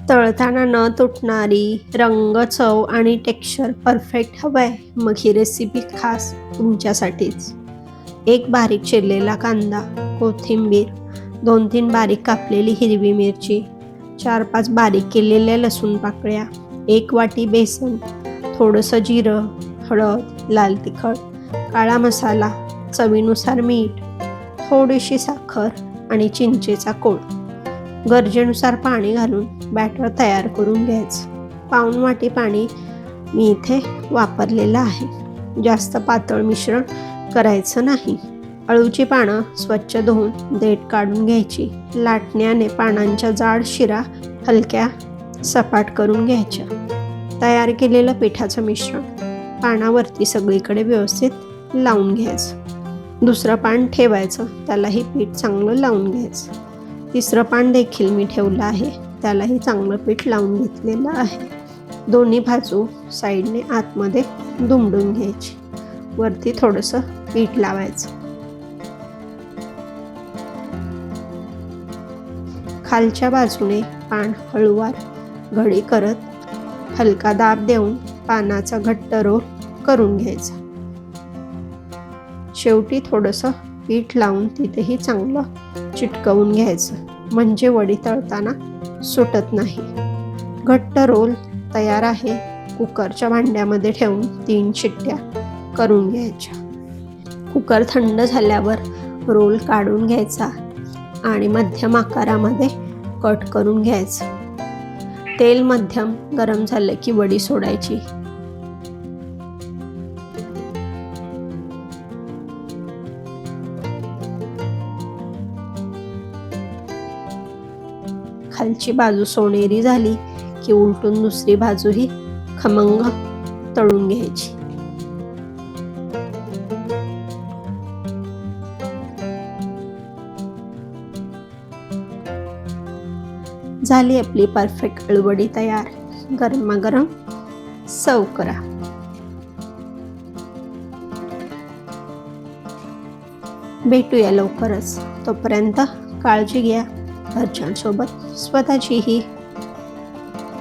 तळताना न तुटणारी रंग, चव आणि टेक्स्चर परफेक्ट हवंय, मग ही रेसिपी खास तुमच्यासाठीच. एक बारीक चिरलेला कांदा, कोथिंबीर, 2-3 बारीक कापलेली हिरवी मिरची, 4-5 बारीक केलेल्या लसूण पाकळ्या, 1 वाटी बेसन, थोडंसं जिरं, हळद, लाल तिखट, काळा मसाला, चवीनुसार मीठ, थोडीशी साखर आणि चिंचेचा कोळ. गरजेनुसार पाणी घालून बॅटर तयार करून घ्यायचं. 1/2 वाटी पाणी मी इथे वापरलेलं आहे. जास्त पातळ मिश्रण करायचं नाही. अळूची पानं स्वच्छ धुवून देठ काढून घ्यायची. लाटण्याने पानांच्या जाड शिरा हलक्या सपाट करून घ्यायच्या. तयार केलेलं पिठाचं मिश्रण पानावरती सगळीकडे व्यवस्थित लावून घ्यायचं. दुसरं पान ठेवायचं, त्यालाही पीठ चांगलं लावून घ्यायचं. तिसरं पान देखील मी ठेवलं आहे, त्यालाही चांगलं पीठ लावून घेतलेलं आहे. दोन्ही बाजू साईडने आतमध्ये दुमडून घ्यायची. वरती थोडंसं पीठ लावायचं. खालच्या बाजूने पान हळूवार घडी करत हलका दाब देऊन पानाचा घट्ट रोल करून घ्यायचा. शेवटी थोडंसं पीठ लावून तिथेही चांगलं चिटकवून घ्यायचं, म्हणजे वडी तळताना सुटत नाही. घट्ट रोल तयार आहे. कुकरच्या भांड्यामध्ये ठेवून 3 शिट्ट्या करून घ्यायच्या. कुकर थंड झाल्यावर रोल काढून घ्यायचा आणि मध्यम आकारामध्ये कट करून घ्यायचं. तेल मध्यम गरम झालं की वडी सोडायची. खालची बाजू सोनेरी झाली की उलटून दुसरी बाजूही खमंग तळून घ्यायची. झाली आपली परफेक्ट अळूवडी तयार. गरमागरम सर्व करा. भेटूया लवकरच. तोपर्यंत काळजी घ्या. घरच्यांसोबत स्वतःचीही.